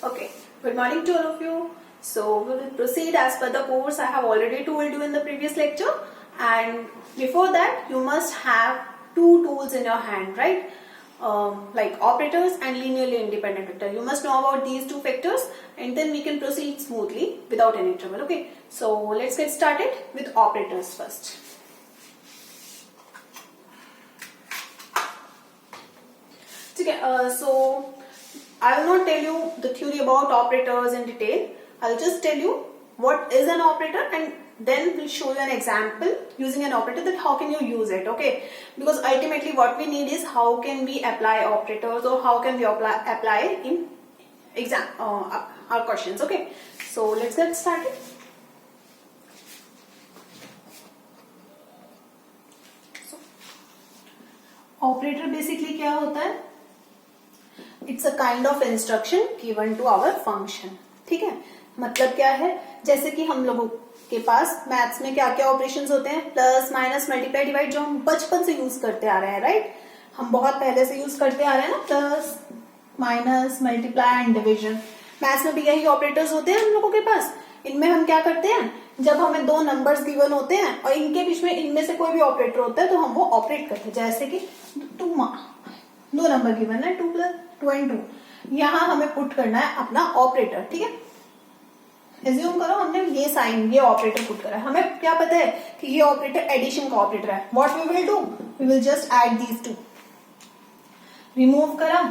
Okay, good morning to all of you. So we will proceed as per the course I have already told you in the previous lecture. And before that, you must have two tools in your hand, right? Like operators and linearly independent vector. You must know about these two vectors, and then we can proceed smoothly without any trouble. Okay, so let's get started with operators first. Okay, so I will not tell you the theory about operators in detail. I'll just tell you what is an operator, and then we'll show you an example using an operator, that how can you use it. Okay, because ultimately what we need is how can we apply operators, or how can we apply in exam our questions. Okay, so let's get started. So, operator basically क्या होता है? It's a kind of instruction given to our function. ठीक है, मतलब क्या है, जैसे कि हम लोगों के पास मैथ्स में क्या क्या ऑपरेशंस होते हैं, प्लस माइनस मल्टीप्लाई डिवाइड, जो हम बचपन से यूज करते आ रहे हैं, राइट? हम बहुत पहले से यूज करते आ रहे हैं ना, plus minus multiply and division. Maths में भी यही ऑपरेटर्स होते हैं हम लोगों के पास। इनमें हम क्या करते हैं, जब हमें दो नंबर्स गिवन होते हैं और इनके बीच में इनमें से कोई भी ऑपरेटर होता है तो हम वो ऑपरेट करते हैं। जैसे कि दो नंबर गिवन है, 2 + 2 and 2, यहाँ हमें पुट करना है अपना ऑपरेटर। ठीक है, एज्यूम करो हमने ये साइन, ये ऑपरेटर पुट करा है। हमें क्या पता है कि ये ऑपरेटर एडिशन का ऑपरेटर है। What we will do, we will just add these two. Remove करा,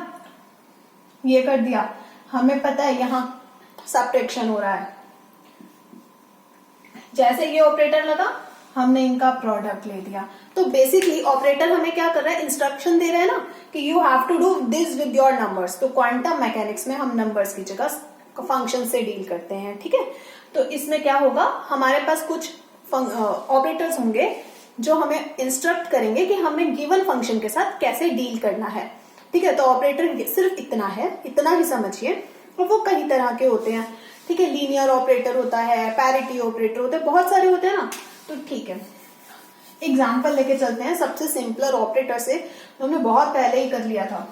ये कर दिया, हमें पता है यहाँ सब्ट्रैक्शन हो रहा है। जैसे ये ऑपरेटर लगा, हमने इनका प्रोडक्ट ले दिया। तो बेसिकली ऑपरेटर हमें क्या कर रहा है, इंस्ट्रक्शन दे रहा है ना कि you have to do this with your numbers. तो क्वांटम मैकेनिक्स में हम नंबर्स की जगह फंक्शन से डील करते हैं। ठीक है, तो इसमें क्या होगा, हमारे पास कुछ ऑपरेटर्स होंगे जो हमें इंस्ट्रक्ट करेंगे कि हमें गिवन फंक्शन के साथ कैसे डील करना है। ठीक है, तो ऑपरेटर सिर्फ इतना है, इतना ही समझिए। और वो कई तरह के होते हैं। ठीक है, लीनियर ऑपरेटर होता है, पैरिटी ऑपरेटर होता है, बहुत सारे होते हैं ना। तो ठीक है, एग्जाम्पल लेके चलते हैं सबसे सिंपलर ऑपरेटर से, तो हमने बहुत पहले ही कर लिया था,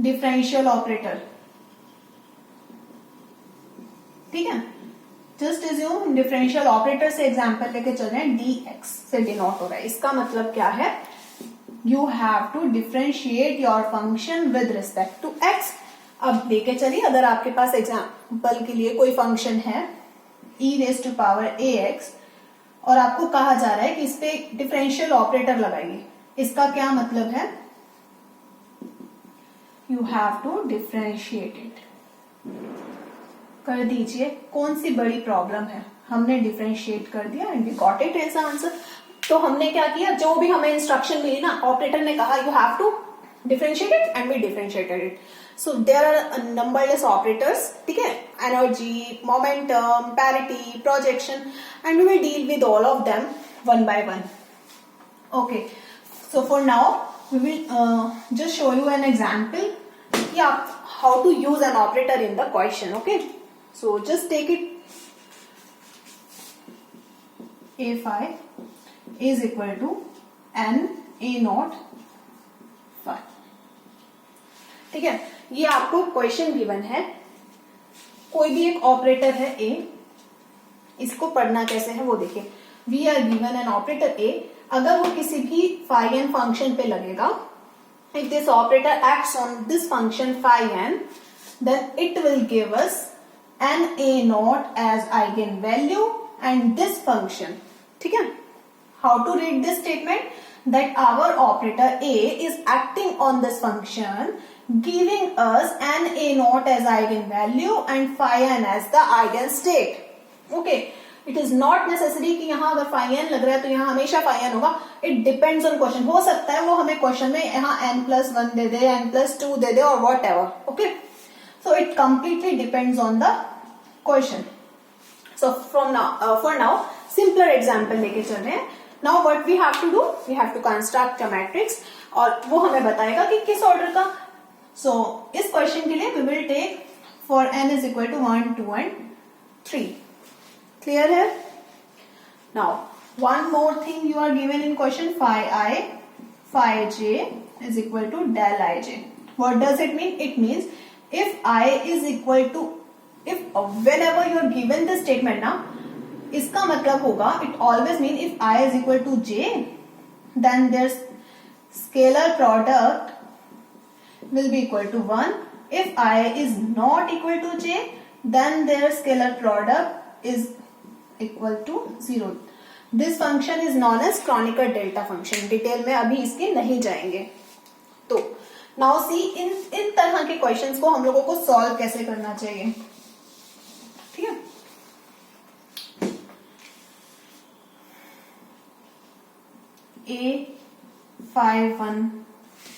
डिफरेंशियल ऑपरेटर। ठीक है, जस्ट एज्यूम डिफरेंशियल ऑपरेटर से एग्जाम्पल लेके चल रहे हैं, dx से डिनोट हो रहा है। इसका मतलब क्या है, you have to differentiate your function with respect to x। अब लेके चलिए, अगर आपके पास एग्जाम्पल के लिए कोई फंक्शन है e⁻ax और आपको कहा जा रहा है कि इस पे डिफरेंशियल ऑपरेटर लगाइए, इसका क्या मतलब है, you have to differentiate it. कर दीजिए, कौन सी बड़ी प्रॉब्लम है, हमने डिफरेंशिएट कर दिया and we got it as answer. तो हमने क्या किया, जो भी हमें इंस्ट्रक्शन मिली ना, ऑपरेटर ने कहा you have to differentiate it and we differentiated it. So there are numberless operators. ठीक है, energy, momentum, parity, projection, and we will deal with all of them one by one. Okay, so for now we will just show you an example कि आप how to use an operator in the question. Okay, so just take it, a5 is equal to n a0 phi। ठीक है, ये आपको question given है, कोई भी एक ऑपरेटर है a, इसको पढ़ना कैसे है वो देखिए। We are given an operator a, अगर वो किसी भी phi n फंक्शन पे लगेगा, if this operator acts on this function phi n, then it will give us n a0 as eigenvalue and this function. ठीक है, how to read this statement, that our operator a is acting on this function giving us n a0 as eigenvalue and phi n as the eigenstate. Okay, it is not necessary कि यहाँ अगर phi n लग रहा है तो यहाँ हमेशा phi n होगा। It depends on question. हो सकता है वो हमें क्वेश्चन में यहाँ n+1 दे दे, n+2 दे दे, और whatever. Okay, so it completely depends on the question. So from now, for now simpler example लेके चल रहे हैं। Now what we have to do, we have to construct a matrix, और वो हमें बताएगा कि किस ऑर्डर का। सो इस क्वेश्चन के लिए we will take for n is equal to 1, 2 and 3। Clear here? Now, one more thing you are given in question, phi I, phi j is equal to del ij. What does it mean? It means if I is equal to, if whenever you are given this statement ना, इसका मतलब होगा it always mean if I is equal to J then there scalar product will be equal to 1. If I is not equal to J then their scalar product is equal to 0. This function is known as Kronecker delta function. Detail में अभी इसके नहीं जाएंगे. तो now see इन तरह के questions को हम लोगों को सॉल्व कैसे करना चाहिए. ठीक है, A51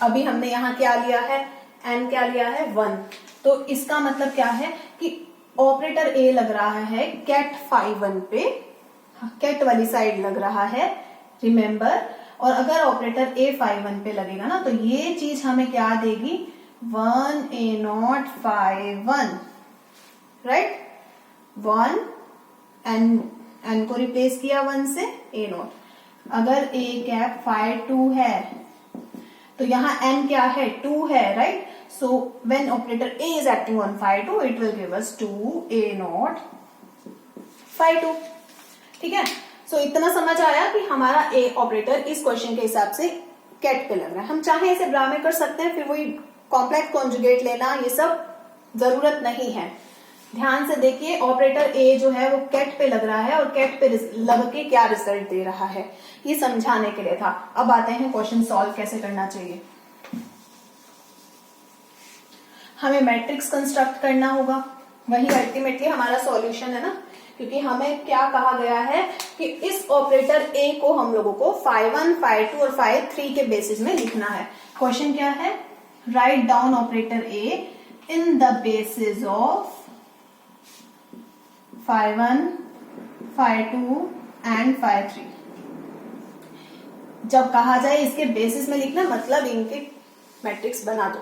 अभी हमने यहां क्या लिया है, n क्या लिया है 1. तो इसका मतलब क्या है कि ऑपरेटर A लग रहा है कैट 51 पे, कैट वाली साइड लग रहा है रिमेंबर. और अगर ऑपरेटर A51 पे लगेगा ना तो ये चीज हमें क्या देगी 1A051, राइट. 1 n को रिप्लेस किया 1 से A0. अगर A कैप 52 है तो यहाँ n क्या है 2 है, right. So when operator A is acting on phi2 it will give us 2A0 phi2. ठीक है, so इतना समझ आया कि हमारा A ऑपरेटर इस क्वेश्चन के हिसाब से कैट पे लग रहा है. हम चाहे इसे ब्रा में कर सकते हैं, फिर वही कॉम्प्लेक्स कॉन्जुगेट लेना ये सब जरूरत नहीं है. ध्यान से देखिए ऑपरेटर A जो है वो कैट पे लग रहा है और कैट पे लग के क्या रिजल्ट दे रहा है, ये समझाने के लिए था. अब आते हैं क्वेश्चन सॉल्व कैसे करना चाहिए. हमें मैट्रिक्स कंस्ट्रक्ट करना होगा, वही अल्टीमेटली हमारा सॉल्यूशन है ना, क्योंकि हमें क्या कहा गया है कि इस ऑपरेटर A को हम लोगों को phi1, phi2 और phi3 के बेसिस में लिखना है. क्वेश्चन क्या है, write down operator A in the basis of phi1, phi2 and phi3. जब कहा जाए इसके बेसिस में लिखना मतलब इनके मैट्रिक्स बना दो.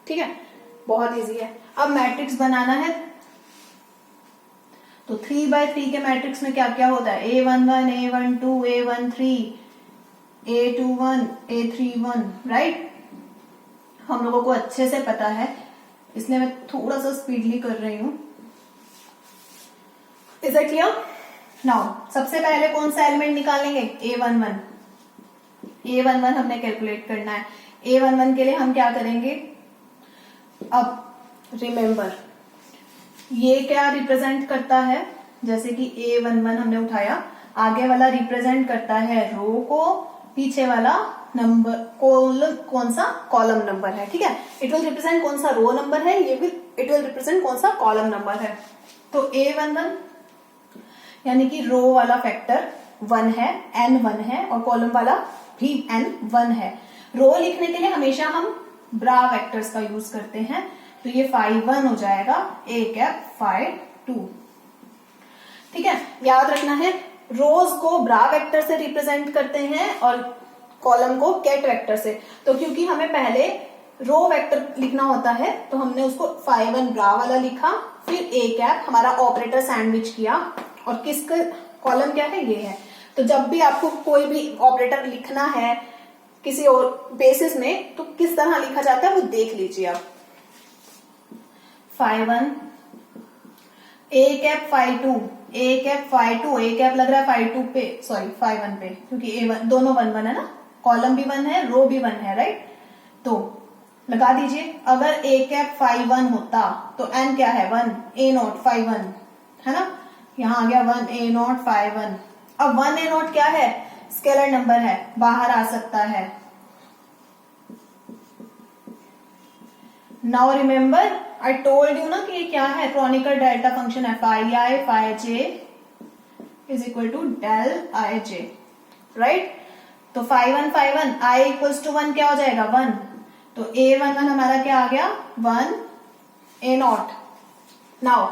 ठीक है, बहुत इजी है. अब मैट्रिक्स बनाना है तो 3x3 के मैट्रिक्स में क्या क्या होता है, A11, A12, A13, A21, A31, right. हम लोगों को अच्छे से पता है, इसलिए मैं थोड़ा सा स्पीडली कर रही हूं. Is it clear? नाउ सबसे पहले कौन सा एलिमेंट निकालेंगे, A11. A11 हमने कैलकुलेट करना है. A11 के लिए हम क्या करेंगे, अब रिमेंबर ये क्या रिप्रेजेंट करता है, जैसे कि A11 हमने उठाया, आगे वाला रिप्रेजेंट करता है रो को, पीछे वाला नंबर कौन सा कॉलम नंबर है. ठीक है, इट विल रिप्रेजेंट कौन सा रो नंबर है, इट विल रिप्रेजेंट कौन सा कॉलम नंबर है. तो A11 यानी कि रो वाला फैक्टर 1 है, n 1 है, और कॉलम वाला भी n 1 है. रो लिखने के लिए हमेशा हम ब्रा वेक्टर्स का यूज करते हैं, तो ये phi1 हो जाएगा A कैप phi2. ठीक है, याद रखना है रोज को ब्रा वेक्टर से रिप्रेजेंट करते हैं और कॉलम को कैट वेक्टर से. तो क्योंकि हमें पहले रो वेक्टर लिखना होता है तो हमने उसको phi1 ब्रा वाला लिखा, फिर A कैप हमारा ऑपरेटर सैंडविच किया, और किसका कॉलम क्या है, ये है. तो जब भी आपको कोई भी ऑपरेटर लिखना है किसी और बेसिस में तो किस तरह लिखा जाता है वो देख लीजिए आप. phi1 A cap phi2, A cap phi2, A cap लग रहा है phi2 पे, सॉरी phi1 पे, क्योंकि A1 दोनों 1 1 है ना, कॉलम भी 1 है, रो भी 1 है, राइट. तो लगा दीजिए, अगर A कैप phi1 होता तो n क्या है 1, A0 phi1 है ना, यहां आ गया 1 A0 phi1. अब 1 A0 क्या है, स्केलर नंबर है, बाहर आ सकता है. Now remember I told you ना कि ये क्या है, क्रॉनिकर डेल्टा फंक्शन है. phi I phi j is equal to del I j, right. तो phi1 I इक्वल्स टू 1 क्या हो जाएगा 1. तो A11 हमारा क्या आ गया 1 A0. नाउ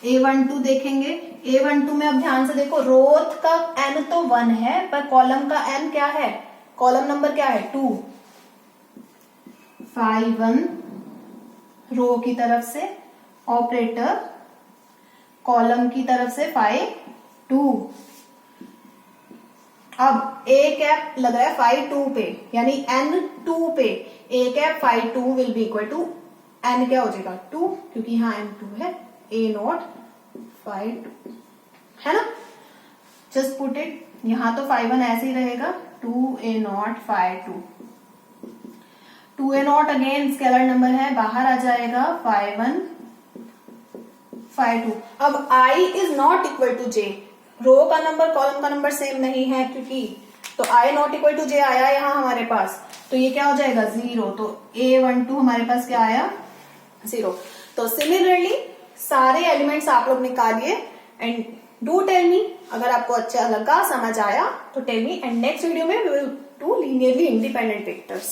A12 देखेंगे, A12 में अब ध्यान से देखो, रोथ का n तो 1 है पर कॉलम का n क्या है, कॉलम नंबर क्या है 2. phi1 रो की तरफ से, ऑपरेटर कॉलम की तरफ से phi2. अब A कैप लग रहा है phi2 पे, यानी n 2 पे A cap phi2 will be equal to n क्या हो जाएगा 2, क्योंकि यहाँ n 2 है, a नॉट phi 2, है ना। जस्ट पुट इट, यहाँ तो phi 1 ऐसे ही रहेगा, 2a not phi 2, 2a not again scalar number है, बाहर आ जाएगा phi 1 phi 2। अब i is not equal to j, row का नंबर कॉलम का नंबर सेम नहीं है, क्योंकि तो i not equal to j आया यहाँ हमारे पास, तो ये क्या हो जाएगा 0, तो a12 हमारे पास क्या आया 0। तो सिमिलरली सारे एलिमेंट्स आप लोग निकालिए एंड डू टेल मी, अगर आपको अच्छा लगा समझ आया तो tell me, and next video में we will do linearly independent vectors.